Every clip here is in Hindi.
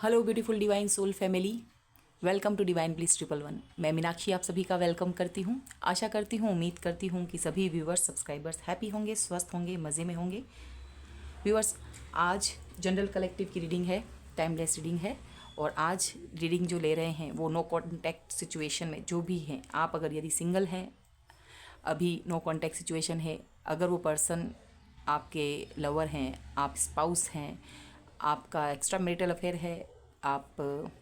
Hello beautiful divine soul family, welcome to divine bliss 111। मैं मीनाक्षी आप सभी का वेलकम करती हूँ। आशा करती हूँ, उम्मीद करती हूँ कि सभी व्यूवर्स सब्सक्राइबर्स हैप्पी होंगे, स्वस्थ होंगे, मज़े में होंगे। व्यूवर्स, आज जनरल कलेक्टिव की रीडिंग है, टाइमलेस रीडिंग है। और आज रीडिंग जो ले रहे हैं वो नो कॉन्टैक्ट सिचुएशन में जो भी हैं, आप अगर यदि सिंगल हैं, अभी नो कॉन्टैक्ट सिचुएशन है, अगर वो पर्सन आपके लवर हैं, आप स्पाउस हैं, आपका एक्स्ट्रा मैरिटल अफेयर है, आप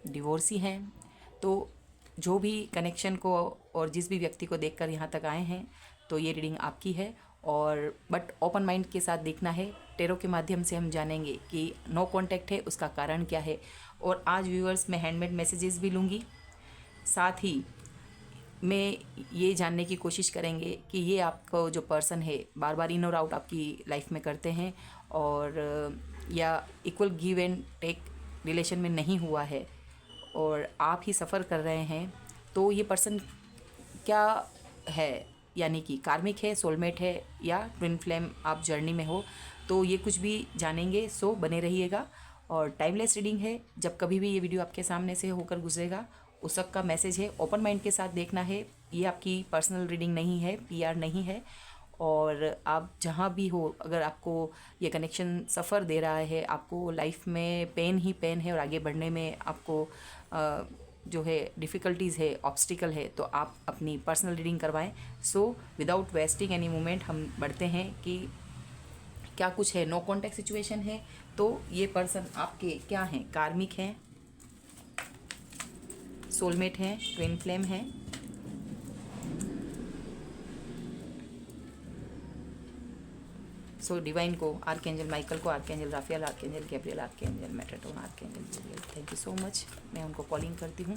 डिवोर्सी हैं, तो जो भी कनेक्शन को और जिस भी व्यक्ति को देखकर यहाँ तक आए हैं, तो ये रीडिंग आपकी है। और बट ओपन माइंड के साथ देखना है। टेरो के माध्यम से हम जानेंगे कि नो कॉन्टैक्ट है, उसका कारण क्या है। और आज व्यूअर्स मैं हैंडमेड मैसेजेस भी लूँगी, साथ ही में ये जानने की कोशिश करेंगे कि ये आपको जो पर्सन है बार बार इन और आउट आपकी लाइफ में करते हैं, और या equal give and take relation में नहीं हुआ है और आप ही सफ़र कर रहे हैं, तो ये पर्सन क्या है, यानी कि कार्मिक है, सोलमेट है, या ट्विन फ्लेम आप जर्नी में हो, तो ये कुछ भी जानेंगे। सो बने रहिएगा। और टाइमलेस रीडिंग है, जब कभी भी ये वीडियो आपके सामने से होकर गुजरेगा उस सब का मैसेज है। ओपन माइंड के साथ देखना है। ये आपकी पर्सनल रीडिंग नहीं है, पीआर नहीं है। और आप जहाँ भी हो, अगर आपको ये कनेक्शन सफ़र दे रहा है, आपको लाइफ में पेन ही पेन है और आगे बढ़ने में आपको जो है डिफ़िकल्टीज़ है, ऑब्स्टिकल है, तो आप अपनी पर्सनल रीडिंग करवाएं। So without wasting any moment हम बढ़ते हैं कि क्या कुछ है। नो कॉन्टैक्ट सिचुएशन है, तो ये पर्सन आपके क्या हैं, कार्मिक हैं, सोलमेट हैं, ट्विन फ्लेम हैं, सो डिवाइन को, आर्कएंजल माइकल को, archangel Raphael, archangel Gabriel, archangel Metatron, archangel Juliel, thank you so much. मैं उनको कॉलिंग करती हूँ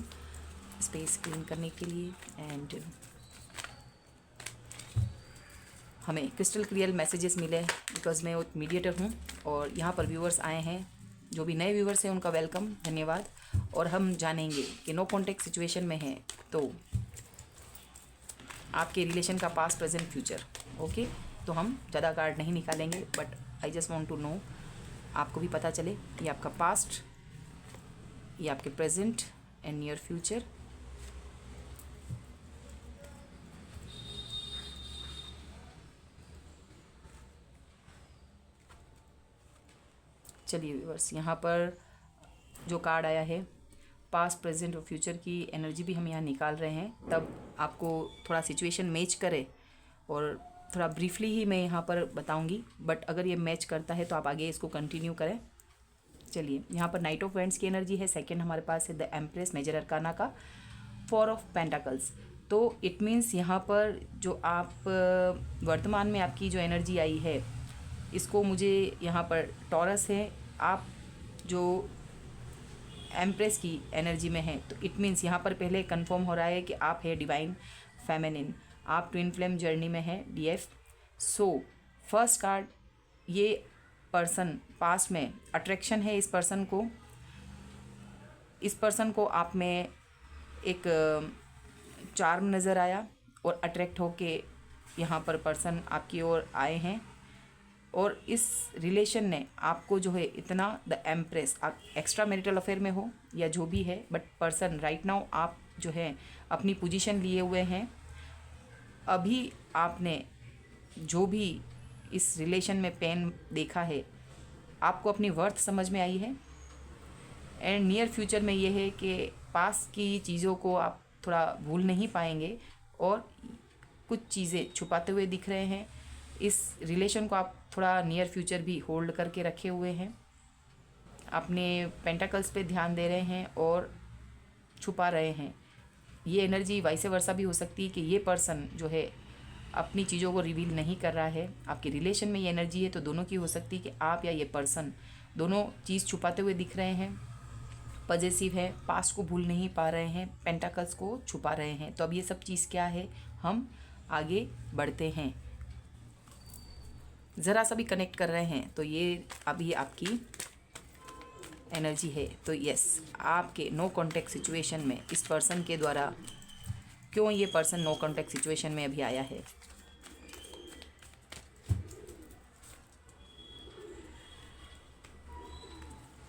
स्पेस क्लीन करने के लिए। एंड हमें क्रिस्टल क्लियर मैसेजेस मिले बिकॉज मैं एक मीडिएटर हूँ और यहाँ पर व्यूअर्स आए हैं। जो भी नए व्यूअर्स हैं उनका वेलकम, धन्यवाद। और हम जानेंगे कि नो कॉन्टैक्ट सिचुएशन में है तो आपके रिलेशन का पास्ट, प्रेजेंट, फ्यूचर। ओके, तो हम ज़्यादा कार्ड नहीं निकालेंगे, but I just want to know, आपको भी पता चले ये आपका पास्ट, ये आपके प्रेजेंट एंड नियर फ्यूचर। चलिए व्यूअर्स, यहाँ पर जो कार्ड आया है, पास्ट, प्रेजेंट और फ्यूचर की एनर्जी भी हम यहाँ निकाल रहे हैं, तब आपको थोड़ा सिचुएशन मैच करे और थोड़ा ब्रीफली ही मैं यहाँ पर बताऊँगी, बट अगर ये मैच करता है तो आप आगे इसको कंटिन्यू करें। चलिए, यहाँ पर नाइट ऑफ वेंट्स की एनर्जी है। सेकंड हमारे पास है द एम्प्रेस, मेजर अरकाना का 4 ऑफ पेंटाकल्स। तो इट मीन्स यहाँ पर जो आप वर्तमान में आपकी जो एनर्जी आई है, इसको मुझे यहाँ पर टॉरस है, आप जो एम्प्रेस की एनर्जी में है, तो इट मीन्स यहाँ पर पहले कंफर्म हो रहा है कि आप है डिवाइन फेमिनिन, आप ट्विन फ्लेम जर्नी में है, डीएफ। सो फर्स्ट कार्ड, ये पर्सन पास्ट में अट्रैक्शन है। इस पर्सन को आप में एक चार्म नज़र आया और अट्रैक्ट होके यहाँ पर पर्सन आपकी ओर आए हैं, और इस रिलेशन ने आपको जो है इतना, द एम्प्रेस, आप एक्स्ट्रा मैरिटल अफेयर में हो या जो भी है, बट पर्सन राइट नाउ आप जो है अपनी पोजीशन लिए हुए हैं। अभी आपने जो भी इस रिलेशन में पेन देखा है, आपको अपनी वर्थ समझ में आई है। एंड नियर फ्यूचर में ये है कि पास की चीज़ों को आप थोड़ा भूल नहीं पाएंगे और कुछ चीज़ें छुपाते हुए दिख रहे हैं। इस रिलेशन को आप थोड़ा नियर फ्यूचर भी होल्ड करके रखे हुए हैं, अपने पेंटाकल्स पे ध्यान दे रहे हैं और छुपा रहे हैं। ये एनर्जी वाइस वर्सा भी हो सकती है कि ये पर्सन जो है अपनी चीज़ों को रिवील नहीं कर रहा है। आपके रिलेशन में ये एनर्जी है तो दोनों की हो सकती है कि आप या ये पर्सन दोनों चीज़ छुपाते हुए दिख रहे हैं, पॉजेसिव है, पास्ट को भूल नहीं पा रहे हैं, पेंटाकल्स को छुपा रहे हैं। तो अब ये सब चीज़ क्या है, हम आगे बढ़ते हैं। ज़रा सा भी कनेक्ट कर रहे हैं तो ये अभी आपकी एनर्जी है। तो यस, आपके नो कॉन्टैक्ट सिचुएशन में इस पर्सन के द्वारा क्यों ये पर्सन नो कॉन्टैक्ट सिचुएशन में अभी आया है।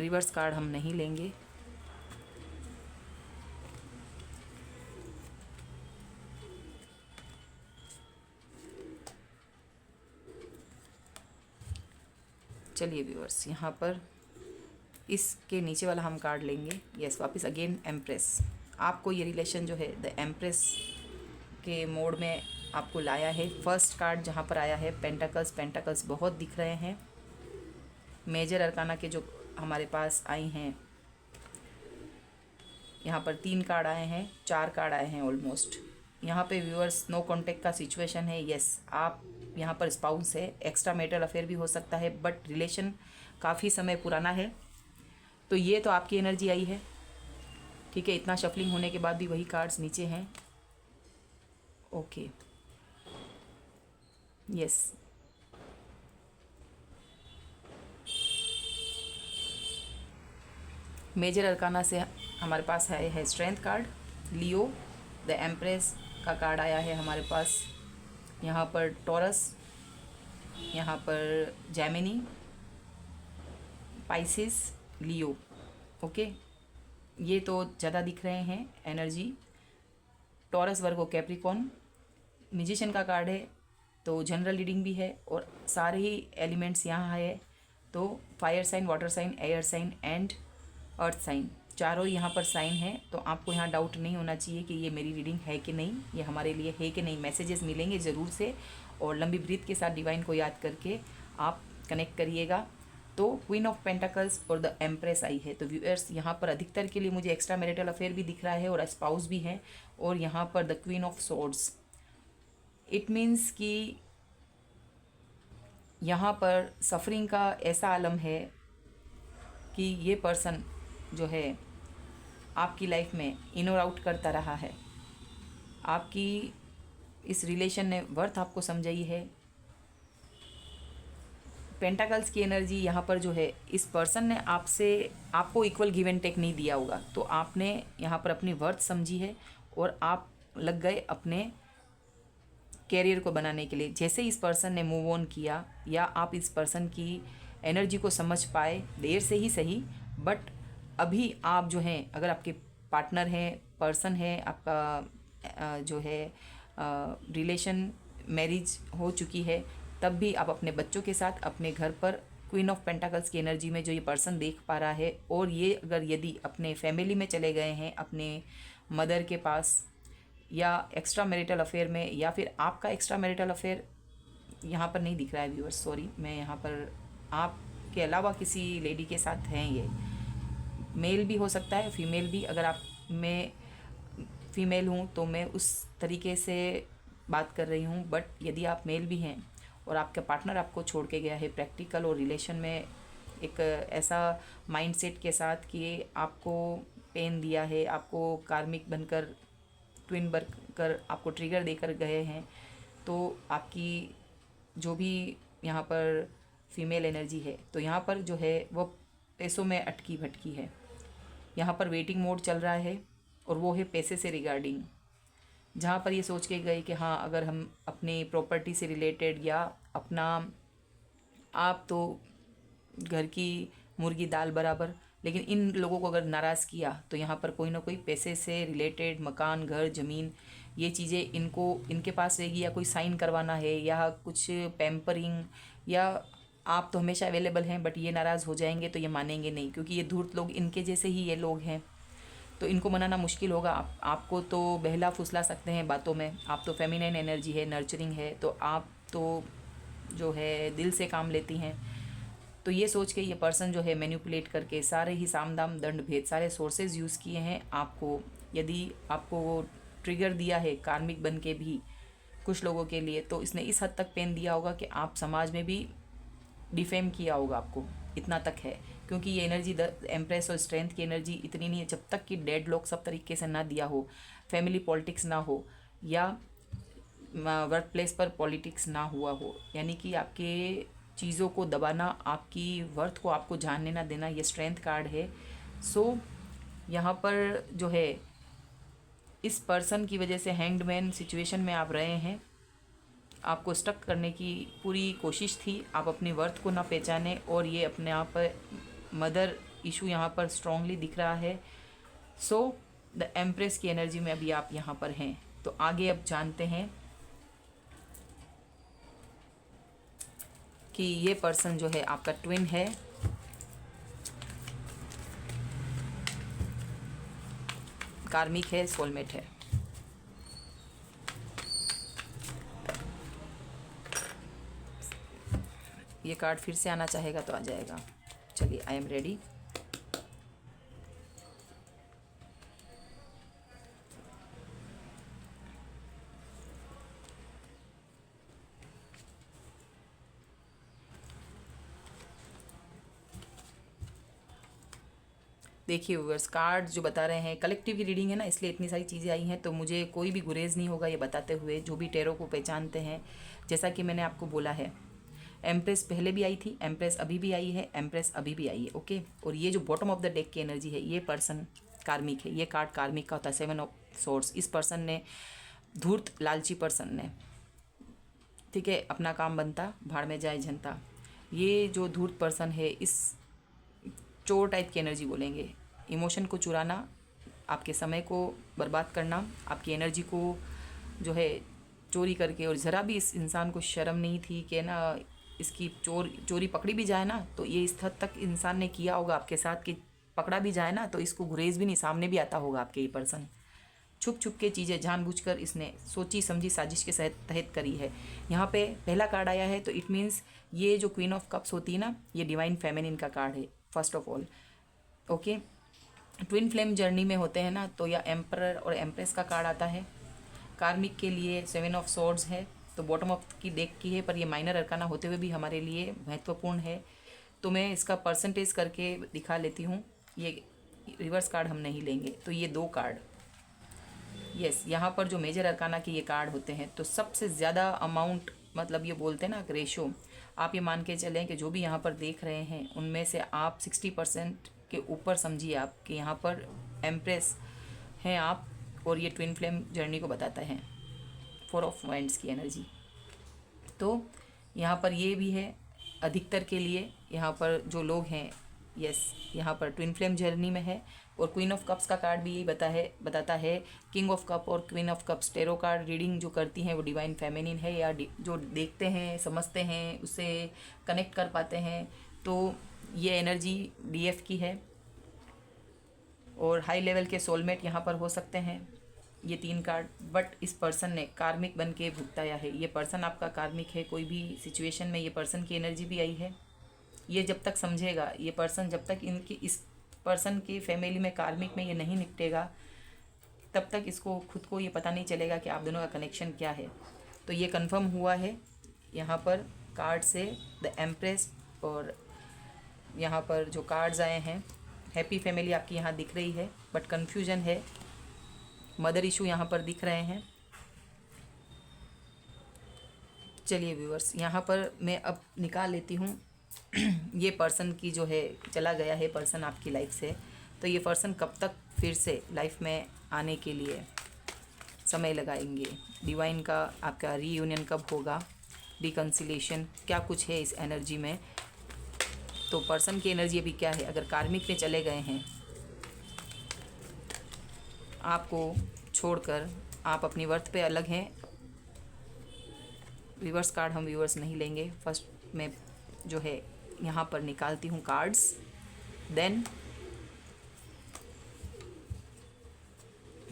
रिवर्स कार्ड हम नहीं लेंगे, चलिए व्यूअर्स, यहाँ पर इसके नीचे वाला हम कार्ड लेंगे। यस, वापस अगेन एम्प्रेस। आपको ये रिलेशन जो है द एम्प्रेस के मोड में आपको लाया है। फर्स्ट कार्ड जहाँ पर आया है पेंटाकल्स, पेंटाकल्स बहुत दिख रहे हैं। मेजर अरकाना के जो हमारे पास आई हैं, यहाँ पर 3 कार्ड आए हैं, 4 कार्ड आए हैं ऑलमोस्ट। यहाँ पे व्यूअर्स नो कॉन्टेक्ट का सिचुएशन है। यस, आप यहाँ पर स्पाउस है, एक्स्ट्रा मैरिटल अफेयर भी हो सकता है, बट रिलेशन काफ़ी समय पुराना है। तो ये तो आपकी एनर्जी आई है, ठीक है। इतना शफलिंग होने के बाद भी वही कार्ड्स नीचे हैं। ओके, यस, मेजर अरकाना से हमारे पास है strength card, Leo, the empress का कार्ड आया है हमारे पास। यहाँ पर टॉरस, यहाँ पर जेमिनी, पाइसिस, लियो। ओके, ये तो ज़्यादा दिख रहे हैं एनर्जी। टॉरस, वर्गो, कैप्रिकॉन। म्यूजिशियन का कार्ड है तो जनरल रीडिंग भी है और सारे ही एलिमेंट्स यहाँ है। तो fire sign, water sign, air sign and earth sign, चारों यहाँ पर साइन है। तो आपको यहाँ डाउट नहीं होना चाहिए कि ये मेरी रीडिंग है कि नहीं, ये हमारे लिए है कि नहीं। मैसेजेस मिलेंगे ज़रूर से, और लंबी ब्रीथ के साथ डिवाइन को याद करके आप कनेक्ट करिएगा। तो क्वीन ऑफ पेंटाकल्स और द एम्प्रेस आई है। तो व्यूअर्स, यहाँ पर अधिकतर के लिए मुझे एक्स्ट्रा मैरिटल अफेयर भी दिख रहा है और स्पाउस भी है। और यहाँ पर the queen of swords, it means कि यहाँ पर सफरिंग का ऐसा आलम है कि ये पर्सन जो है आपकी लाइफ में इन और आउट करता रहा है। आपकी इस रिलेशन ने वर्थ आपको समझाई है। पेंटाकल्स की एनर्जी यहाँ पर जो है, इस पर्सन ने आपको इक्वल गिव एंड टेक नहीं दिया होगा, तो आपने यहाँ पर अपनी वर्थ समझी है और आप लग गए अपने कैरियर को बनाने के लिए। जैसे इस पर्सन ने मूव ऑन किया या आप इस पर्सन की एनर्जी को समझ पाए, देर से ही सही, बट अभी आप जो हैं, अगर आपके पार्टनर हैं, पर्सन है आपका, जो है रिलेशन मैरिज हो चुकी है, तब भी आप अपने बच्चों के साथ अपने घर पर क्वीन ऑफ पेंटाकल्स की एनर्जी में जो ये पर्सन देख पा रहा है। और ये अगर यदि अपने फैमिली में चले गए हैं, अपने मदर के पास, या एक्स्ट्रा मैरिटल अफेयर में, या फिर आपका एक्स्ट्रा मैरिटल अफेयर यहाँ पर नहीं दिख रहा है व्यूअर्स, सॉरी, मैं यहाँ पर आपके अलावा किसी लेडी के साथ हैं। ये मेल भी हो सकता है, फीमेल भी। अगर मैं फीमेल हूँ तो मैं उस तरीके से बात कर रही हूँ, बट यदि आप मेल भी हैं और आपका पार्टनर आपको छोड़ के गया है प्रैक्टिकल और रिलेशन में एक ऐसा माइंडसेट के साथ कि आपको पेन दिया है, आपको कार्मिक बनकर, ट्विन बनकर आपको ट्रिगर देकर गए हैं, तो आपकी जो भी यहाँ पर फीमेल एनर्जी है, तो यहाँ पर जो है वो पैसों में अटकी भटकी है। यहाँ पर वेटिंग मोड चल रहा है और वो है पैसे से रिगार्डिंग, जहाँ पर ये सोच के गए कि हाँ, अगर हम अपनी प्रॉपर्टी से रिलेटेड या अपना, आप तो घर की मुर्गी दाल बराबर, लेकिन इन लोगों को अगर नाराज़ किया तो यहाँ पर कोई ना कोई पैसे से रिलेटेड मकान, घर, ज़मीन, ये चीज़ें इनके पास रहेगी, या कोई साइन करवाना है, या कुछ पैम्परिंग, या आप तो हमेशा अवेलेबल हैं, बट ये नाराज़ हो जाएंगे तो ये मानेंगे नहीं, क्योंकि ये धूर्त लोग, इनके जैसे ही ये लोग हैं, तो इनको मनाना मुश्किल होगा। आपको तो बहला फुसला सकते हैं बातों में, आप तो फेमिनिन एनर्जी है, नर्चरिंग है, तो आप तो जो है दिल से काम लेती हैं। तो ये सोच के ये पर्सन जो है मैनिपुलेट करके सारे ही साम दाम दंड भेद सारे सोर्सेज यूज़ किए हैं आपको। यदि आपको वो ट्रिगर दिया है कार्मिक बन के भी कुछ लोगों के लिए, तो इसने इस हद तक पेन दिया होगा कि आप समाज में भी डिफेम किया होगा आपको, इतना तक है। क्योंकि ये एनर्जी द एम्प्रेस और स्ट्रेंथ की एनर्जी इतनी नहीं है, जब तक कि डेड लॉक सब तरीके से ना दिया हो, फैमिली पॉलिटिक्स ना हो, या वर्क प्लेस पर पॉलिटिक्स ना हुआ हो, यानी कि आपके चीज़ों को दबाना, आपकी वर्थ को आपको जानने ना देना, ये स्ट्रेंथ कार्ड है। सो यहाँ पर जो है इस पर्सन की वजह से हैंग्ड सिचुएशन में आप रहे हैं, आपको स्टक करने की पूरी कोशिश थी, आप अपनी वर्थ को ना पहचाने, और ये अपने आप मदर इशू यहाँ पर स्ट्रांगली दिख रहा है। सो द एम्प्रेस की एनर्जी में अभी आप यहाँ पर हैं। तो आगे अब जानते हैं कि ये पर्सन जो है आपका ट्विन है, कार्मिक है, सोलमेट है। ये कार्ड फिर से आना चाहेगा तो आ जाएगा। चलिए, आई एम रेडी। देखिए व्यूअर्स, कार्ड जो बता रहे हैं, कलेक्टिव की रीडिंग है ना, इसलिए इतनी सारी चीज़ें आई हैं, तो मुझे कोई भी गुरेज नहीं होगा ये बताते हुए। जो भी टेरो को पहचानते हैं, जैसा कि मैंने आपको बोला है, एम्प्रेस पहले भी आई थी, एम्प्रेस अभी भी आई है, एम्प्रेस अभी भी आई है, ओके। और ये जो बॉटम ऑफ द डेक की एनर्जी है, ये पर्सन कार्मिक है। ये कार्ड कार्मिक का होता है, 7 ऑफ सोर्स। इस पर्सन ने, धूर्त लालची पर्सन ने, ठीक है, अपना काम बनता भाड़ में जाए जनता। ये जो धूर्त पर्सन है, इस चोर टाइप की एनर्जी बोलेंगे। इमोशन को चुराना, आपके समय को बर्बाद करना, आपकी एनर्जी को जो है चोरी करके। और ज़रा भी इस इंसान को शर्म नहीं थी कि ना इसकी चोरी पकड़ी भी जाए ना, तो ये इस हद तक इंसान ने किया होगा आपके साथ कि पकड़ा भी जाए ना तो इसको गुरेज भी नहीं, सामने भी आता होगा आपके ये पर्सन। छुप छुप के चीज़ें जानबूझकर इसने सोची समझी साजिश के तहत करी है। यहाँ पे पहला कार्ड आया है, तो इट मीन्स ये जो क्वीन ऑफ कप्स होती है ना, ये डिवाइन फेमिनिन का कार्ड है first of all, okay. Twin flame journey में होते हैं ना, तो या एम्परर और एम्प्रेस का कार्ड आता है। कार्मिक के लिए 7 ऑफ सॉर्ड्स है, तो बॉटम ऑफ की डेक की है, पर ये माइनर अरकाना होते हुए भी हमारे लिए महत्वपूर्ण है। तो मैं इसका परसेंटेज करके दिखा लेती हूँ। ये रिवर्स कार्ड हम नहीं लेंगे, तो ये 2 कार्ड, यस, यहाँ पर जो मेजर अरकाना के ये कार्ड होते हैं, तो सबसे ज़्यादा अमाउंट, मतलब ये बोलते हैं ना रेशो, आप ये मान के चलें कि जो भी यहाँ पर देख रहे हैं उनमें से आप 60% के ऊपर समझिए आप कि यहाँ पर एम्प्रेस हैं आप, और ये ट्विन फ्लेम जर्नी को बताता है, 4 ऑफ वाइंड्स की एनर्जी। तो यहाँ पर ये भी है अधिकतर के लिए, यहाँ पर जो लोग हैं, यस, यहाँ पर ट्विन फ्लेम जर्नी में है। और क्वीन ऑफ कप्स का कार्ड भी यही बताता है। किंग ऑफ कप और queen of cups tarot card reading जो करती हैं वो डिवाइन फेमिनिन है, या जो देखते हैं, समझते हैं, उससे कनेक्ट कर पाते हैं, तो ये एनर्जी डीएफ की है। और हाई लेवल के सोलमेट यहाँ पर हो सकते हैं, ये 3 कार्ड। बट इस पर्सन ने कार्मिक बन के भुगताया है। ये पर्सन आपका कार्मिक है, कोई भी सिचुएशन में ये पर्सन की एनर्जी भी आई है। ये जब तक समझेगा, ये पर्सन जब तक इनकी इस पर्सन की फैमिली में कार्मिक में ये नहीं निपटेगा, तब तक इसको खुद को ये पता नहीं चलेगा कि आप दोनों का कनेक्शन क्या है। तो ये कंफर्म हुआ है यहाँ पर कार्ड से, द एम्प्रेस। और यहाँ पर जो कार्ड्स आए हैं, हैप्पी फैमिली आपकी यहाँ दिख रही है, बट कन्फ्यूजन है, मदर इशू यहाँ पर दिख रहे हैं। चलिए व्यूअर्स, यहाँ पर मैं अब निकाल लेती हूँ ये पर्सन की जो है, चला गया है पर्सन आपकी लाइफ से, तो ये पर्सन कब तक फिर से लाइफ में आने के लिए समय लगाएंगे, डिवाइन का आपका रीयूनियन कब होगा, रिकन्सिलेशन क्या कुछ है इस एनर्जी में। तो पर्सन की एनर्जी अभी क्या है, अगर कार्मिक में चले गए हैं आपको छोड़कर, आप अपनी वर्थ पे अलग हैं। रिवर्स कार्ड हम व्यूअर्स नहीं लेंगे, फर्स्ट में जो है यहाँ पर निकालती हूँ कार्ड्स, देन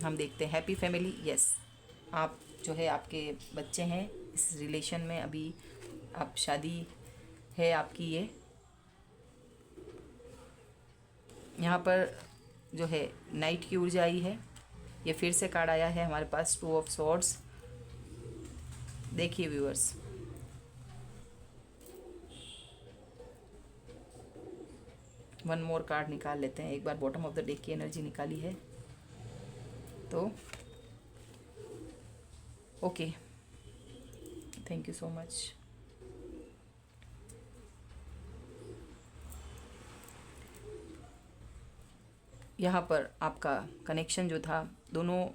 हम देखते हैं हैप्पी फैमिली। यस, आप जो है, आपके बच्चे हैं इस रिलेशन में, अभी आप शादी है आपकी। ये यहाँ पर जो है नाइट की ऊर्जा आई है। ये फिर से कार्ड आया है हमारे पास, 2 ऑफ सॉर्ड्स। देखिए व्यूअर्स, वन मोर कार्ड निकाल लेते हैं। एक बार बॉटम ऑफ द डेक की एनर्जी निकाली है तो okay, thank you so much. यहाँ पर आपका कनेक्शन जो था, दोनों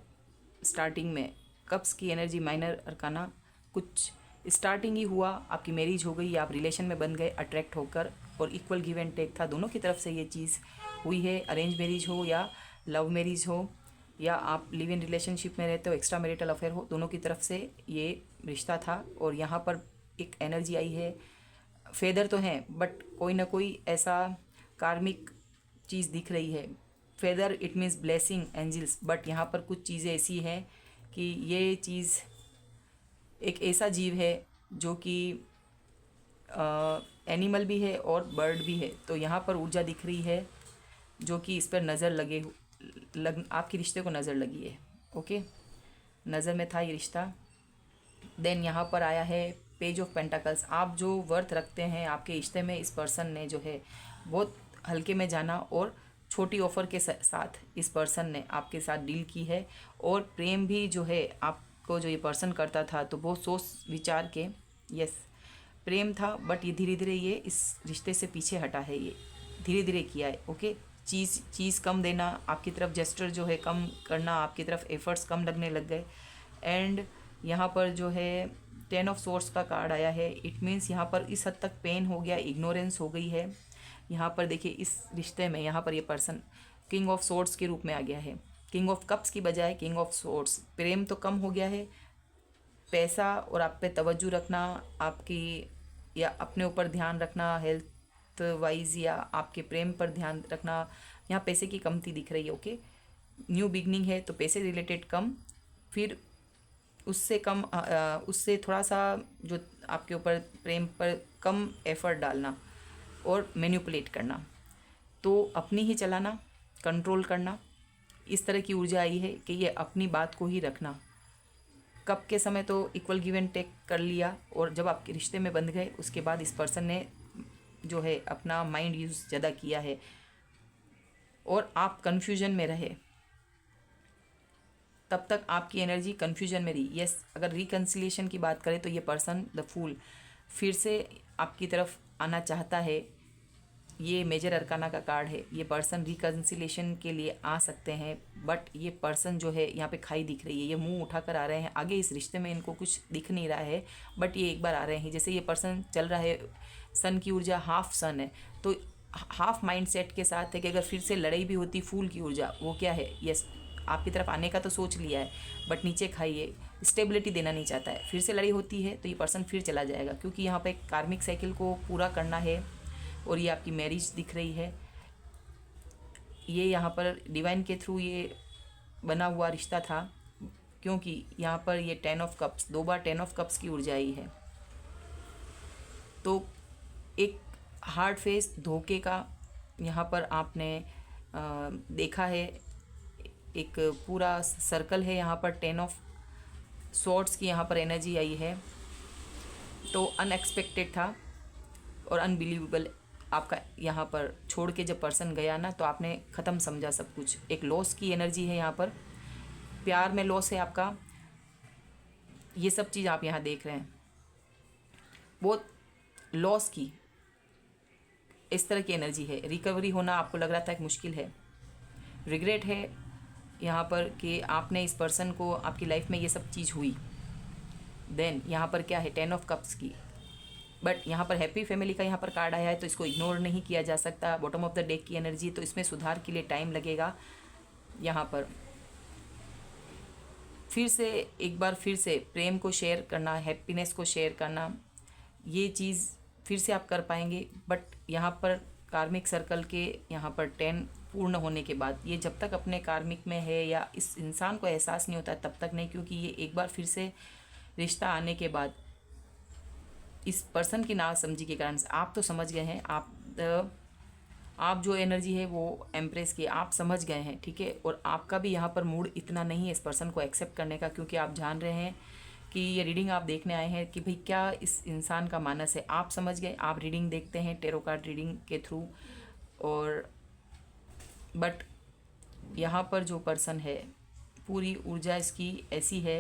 स्टार्टिंग में कप्स की एनर्जी माइनर अरकाना, कुछ स्टार्टिंग ही हुआ, आपकी मैरिज हो गई, आप रिलेशन में बन गए अट्रैक्ट होकर, और इक्वल गिव एंड टेक था, दोनों की तरफ से ये चीज़ हुई है। अरेंज मैरिज हो या लव मैरिज हो, या आप लिव इन रिलेशनशिप में रहते हो, एक्स्ट्रा मैरिटल अफेयर हो, दोनों की तरफ से ये रिश्ता था। और यहाँ पर एक एनर्जी आई है फेदर तो हैं बट कोई ना कोई ऐसा कार्मिक चीज़ दिख रही है। Feather it means blessing angels, but यहाँ पर कुछ चीज़ें ऐसी हैं कि ये चीज़ एक ऐसा जीव है जो कि एनिमल भी है और बर्ड भी है। तो यहाँ पर ऊर्जा दिख रही है जो कि इस पर नज़र आपके रिश्ते को नज़र लगी है। ओके, नज़र में था ये रिश्ता। देन यहाँ पर आया है पेज ऑफ पेंटाकल्स। आप जो वर्थ रखते हैं आपके रिश्ते में, इस पर्सन ने जो है बहुत हल्के में जाना और छोटी ऑफ़र के साथ इस पर्सन ने आपके साथ डील की है। और प्रेम भी जो है आपको जो ये पर्सन करता था तो बहुत सोच विचार के, यस प्रेम था, बट ये धीरे धीरे ये इस रिश्ते से पीछे हटा है, ये धीरे धीरे किया है। ओके, चीज़ कम देना आपकी तरफ, जेस्टर जो है कम करना आपकी तरफ, एफर्ट्स कम लगने लग गए। एंड यहाँ पर जो है 10 ऑफ सोर्स का कार्ड आया है। इट मीन्स यहाँ पर इस हद तक पेन हो गया, इग्नोरेंस हो गई है। यहाँ पर देखिए इस रिश्ते में यहाँ पर ये पर्सन किंग ऑफ सोर्स के रूप में आ गया है। किंग ऑफ कप्स की बजाय किंग ऑफ सोर्स। प्रेम तो कम हो गया है, पैसा और आप पे तवज्जो रखना, आपकी या अपने ऊपर ध्यान रखना हेल्थ वाइज, या आपके प्रेम पर ध्यान रखना, यहाँ पैसे की कमती दिख रही है। ओके, न्यू बिगनिंग है तो पैसे रिलेटेड कम, फिर उससे कम उससे थोड़ा सा जो आपके ऊपर प्रेम पर कम एफर्ट डालना और मैनिपुलेट करना, तो अपनी ही चलाना, कंट्रोल करना। इस तरह की ऊर्जा आई है कि ये अपनी बात को ही रखना। कब के समय तो इक्वल गिव एंड टेक कर लिया, और जब आपके रिश्ते में बंध गए उसके बाद इस पर्सन ने जो है अपना माइंड यूज़ ज़्यादा किया है और आप कन्फ्यूजन में रहे। तब तक आपकी एनर्जी कन्फ्यूजन में रही। यस, अगर रिकन्सिलिएशन की बात करें तो ये पर्सन द फूल फिर से आपकी तरफ आना चाहता है। ये मेजर अरकाना का कार्ड है। ये पर्सन रिकन्सिलेशन के लिए आ सकते हैं, बट ये पर्सन जो है यहाँ पे खाई दिख रही है, ये मुंह उठाकर आ रहे हैं। आगे इस रिश्ते में इनको कुछ दिख नहीं रहा है, बट ये एक बार आ रहे हैं। जैसे ये पर्सन चल रहा है, सन की ऊर्जा हाफ सन है, तो हाफ माइंड सेट के साथ है कि अगर फिर से लड़ाई भी होती, फूल की ऊर्जा वो क्या है, यस आपकी तरफ आने का तो सोच लिया है, बट नीचे खाइए, स्टेबिलिटी देना नहीं चाहता है। फिर से लड़ाई होती है तो ये पर्सन फिर चला जाएगा, क्योंकि यहाँ पे कार्मिक साइकिल को पूरा करना है। और ये आपकी मैरिज दिख रही है। ये यहाँ पर डिवाइन के थ्रू ये बना हुआ रिश्ता था, क्योंकि यहाँ पर ये 10 of cups, 2 bar 10 of cups की ऊर्जा आई है। तो एक हार्ड फेस धोखे का यहाँ पर आपने देखा है। एक पूरा सर्कल है यहाँ पर, 10 ऑफ स्वॉर्ड्स की यहाँ पर एनर्जी आई है। तो अनएक्सपेक्टेड था और अनबिलीवेबल। आपका यहाँ पर छोड़ के जब पर्सन गया ना, तो आपने ख़त्म समझा सब कुछ। एक लॉस की एनर्जी है यहाँ पर, प्यार में लॉस है आपका। ये सब चीज़ आप यहाँ देख रहे हैं, बहुत लॉस की इस तरह की एनर्जी है। रिकवरी होना आपको लग रहा था कि मुश्किल है, रिग्रेट है यहाँ पर कि आपने इस पर्सन को, आपकी लाइफ में ये सब चीज़ हुई। देन यहाँ पर क्या है, 10 ऑफ कप्स की, बट यहाँ पर हैप्पी फैमिली का यहाँ पर कार्ड आया है, तो इसको इग्नोर नहीं किया जा सकता। बॉटम ऑफ द डेक की एनर्जी, तो इसमें सुधार के लिए टाइम लगेगा। यहाँ पर फिर से एक बार फिर से प्रेम को शेयर करना, हैप्पीनेस को शेयर करना, ये चीज़ फिर से आप कर पाएंगे। बट यहाँ पर कार्मिक सर्कल के यहाँ पर 10 पूर्ण होने के बाद, ये जब तक अपने कार्मिक में है या इस इंसान को एहसास नहीं होता तब तक नहीं, क्योंकि ये एक बार फिर से रिश्ता आने के बाद इस पर्सन की नासमझी के कारण से, आप तो समझ गए हैं, आप जो एनर्जी है वो एम्प्रेस की आप समझ गए हैं, ठीक है। और आपका भी यहाँ पर मूड इतना नहीं है इस पर्सन को एक्सेप्ट करने का, क्योंकि आप जान रहे हैं कि ये रीडिंग आप देखने आए हैं कि भाई क्या इस इंसान का मानस है। आप समझ गए, आप रीडिंग देखते हैं टेरो कार्ड रीडिंग के थ्रू। और बट यहाँ पर जो पर्सन है, पूरी ऊर्जा इसकी ऐसी है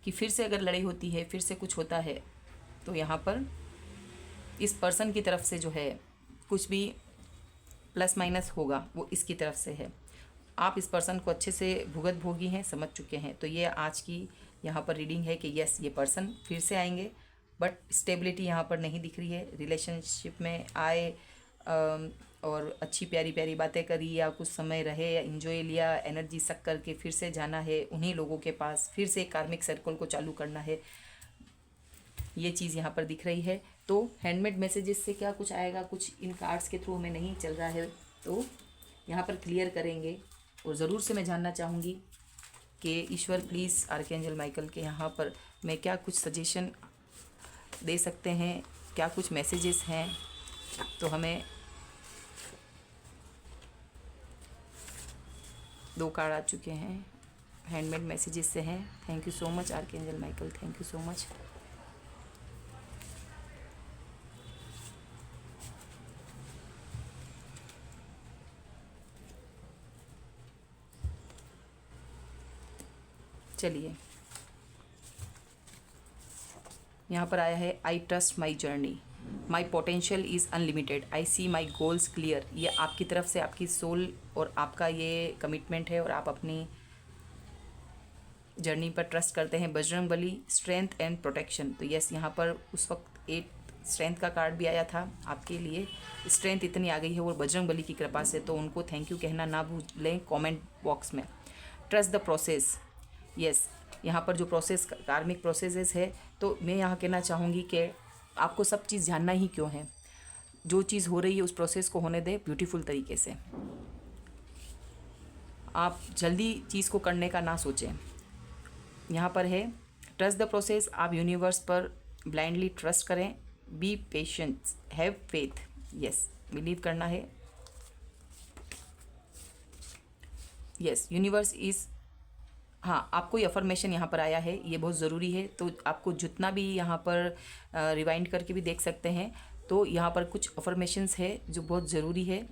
कि फिर से अगर लड़ाई होती है, फिर से कुछ होता है, तो यहाँ पर इस पर्सन की तरफ से जो है कुछ भी प्लस माइनस होगा वो इसकी तरफ से है। आप इस पर्सन को अच्छे से भुगत भोगी हैं, समझ चुके हैं। तो ये आज की यहाँ पर रीडिंग है कि यस ये पर्सन फिर से आएंगे, बट स्टेबिलिटी यहाँ पर नहीं दिख रही है। रिलेशनशिप में आए और अच्छी प्यारी प्यारी बातें करी, या कुछ समय रहे या इन्जॉय लिया, एनर्जी सक करके फिर से जाना है उन्हीं लोगों के पास, फिर से कार्मिक सर्कल को चालू करना है। ये चीज़ यहाँ पर दिख रही है। तो हैंडमेड मैसेजेस से क्या कुछ आएगा, कुछ इन कार्ड्स के थ्रू हमें नहीं चल रहा है, तो यहाँ पर क्लियर करेंगे। और ज़रूर से मैं जानना चाहूँगी कि ईश्वर प्लीज़ आर्कएंजल माइकल के यहाँ पर मैं क्या कुछ सजेशन दे सकते हैं, क्या कुछ मैसेजेस हैं। तो हमें 2 कार्ड आ चुके हैं, हैंडमेड मैसेजेस से हैं। Thank you so much archangel Michael, thank you so much. चलिए, यहाँ पर आया है I trust my journey, my potential is unlimited, I see my goals clear. ये आपकी तरफ से आपकी सोल और आपका ये कमिटमेंट है और आप अपनी जर्नी पर ट्रस्ट करते हैं। Bajrang Bali, strength and protection. तो यस, यहाँ पर उस वक्त एक स्ट्रेंथ का कार्ड भी आया था आपके लिए। स्ट्रेंथ इतनी आ गई है और बजरंग बली की कृपा से, तो उनको थैंक यू कहना ना भूलें कमेंट बॉक्स में। Trust the process. यस, यहाँ पर जो प्रोसेस, कार्मिक प्रोसेसेस है, तो मैं यहाँ कहना चाहूँगी कि आपको सब चीज़ जानना ही क्यों है। जो चीज़ हो रही है उस प्रोसेस को होने दें ब्यूटीफुल तरीके से। आप जल्दी चीज़ को करने का ना सोचें। यहाँ पर है ट्रस्ट द प्रोसेस। आप यूनिवर्स पर ब्लाइंडली ट्रस्ट करें। Be patient, have faith. Yes, believe करना है। यस, यूनिवर्स इज़, हाँ, आपको ये अफर्मेशन यहाँ पर आया है, ये बहुत ज़रूरी है। तो आपको जितना भी यहाँ पर रिवाइंड करके भी देख सकते हैं, तो यहाँ पर कुछ अफर्मेशंस है जो बहुत ज़रूरी है।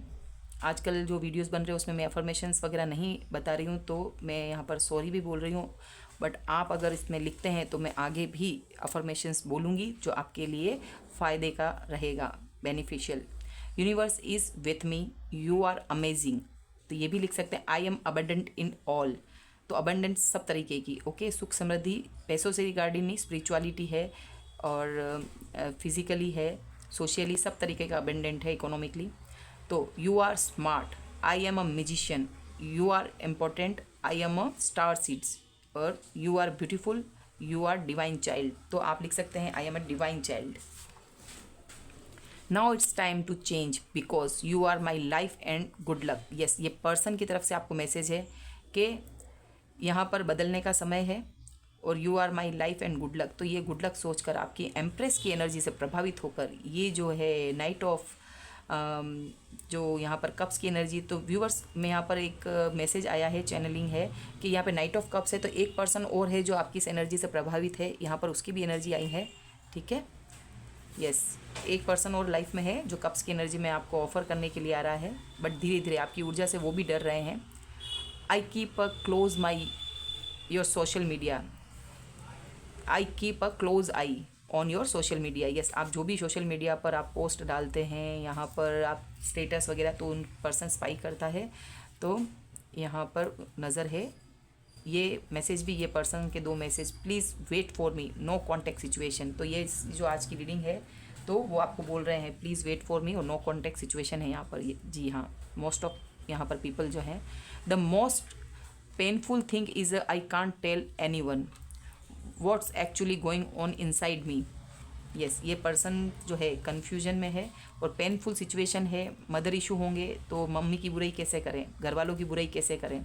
आजकल जो वीडियोस बन रहे हैं उसमें मैं अफर्मेशंस वगैरह नहीं बता रही हूँ, तो मैं यहाँ पर सॉरी भी बोल रही हूँ। बट आप अगर इसमें लिखते हैं तो मैं आगे भी अफर्मेशंस बोलूँगी जो आपके लिए फ़ायदे का रहेगा, beneficial. Universe is with me, you are amazing. तो ये भी लिख सकते हैं, I am abundant in all. तो अबंडेंस सब तरीके की, ओके, सुख समृद्धि, पैसों से रिगार्डिंग नहीं, स्पिरिचुअलिटी है और फिजिकली है, सोशली, सब तरीके का अबंडेंट है, इकोनॉमिकली। तो you are smart, I am a musician, you are important, I am a star seeds, और you are beautiful, you are divine child. तो आप लिख सकते हैं I am a divine child. Now it's time to change because you are my life and good luck. Yes, ये पर्सन की तरफ से आपको मैसेज है कि यहाँ पर बदलने का समय है और you are my life and good luck. तो ये गुड लक सोचकर आपकी एम्प्रेस की एनर्जी से प्रभावित होकर ये जो है नाइट ऑफ जो यहाँ पर कप्स की एनर्जी, तो व्यूअर्स में यहाँ पर एक मैसेज आया है, चैनलिंग है कि यहाँ पे नाइट ऑफ कप्स है, तो एक पर्सन और है जो आपकी इस एनर्जी से प्रभावित है, यहाँ पर उसकी भी एनर्जी आई है, ठीक है। यस, एक पर्सन और लाइफ में है जो कप्स की एनर्जी में आपको ऑफर करने के लिए आ रहा है, बट धीरे धीरे आपकी ऊर्जा से वो भी डर रहे हैं। I keep a close my your social media, I keep a close I on your social media. Yes, आप जो भी सोशल मीडिया पर आप पोस्ट डालते हैं, यहाँ पर आप स्टेटस वगैरह, तो उन पर्सन स्पाई करता है, तो यहाँ पर नज़र है। ये मैसेज भी, ये पर्सन के 2 message, please wait for me, no contact situation. तो ये जो आज की रीडिंग है, तो वो आपको बोल रहे हैं प्लीज़ वेट फॉर मी और नो कॉन्टैक्ट सिचुएशन है यहाँ पर। ये जी हाँ, मोस्ट ऑफ यहाँ पर पीपल जो हैं, the most painful thing is I can't tell any one what's actually going on inside me. Yes, ये पर्सन जो है कन्फ्यूजन में है और पेनफुल सिचुएशन है। मदर इशू होंगे तो मम्मी की बुराई कैसे करें, घर वालों की बुराई कैसे करें,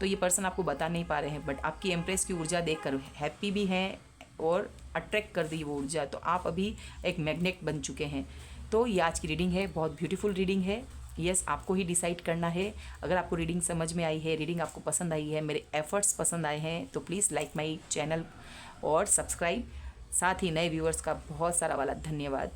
तो ये पर्सन आपको बता नहीं पा रहे हैं, बट आपकी एम्प्रेस की ऊर्जा देखकर हैप्पी भी हैं और अट्रैक्ट कर दी वो ऊर्जा, तो आप अभी एक मैग्नेट बन चुके हैं। तो ये आज की रीडिंग है, बहुत ब्यूटीफुल रीडिंग है। यस, आपको ही डिसाइड करना है। अगर आपको रीडिंग समझ में आई है, रीडिंग आपको पसंद आई है, मेरे एफर्ट्स पसंद आए हैं, तो प्लीज़ लाइक माई चैनल और सब्सक्राइब। साथ ही नए व्यूअर्स का बहुत सारा वाला धन्यवाद।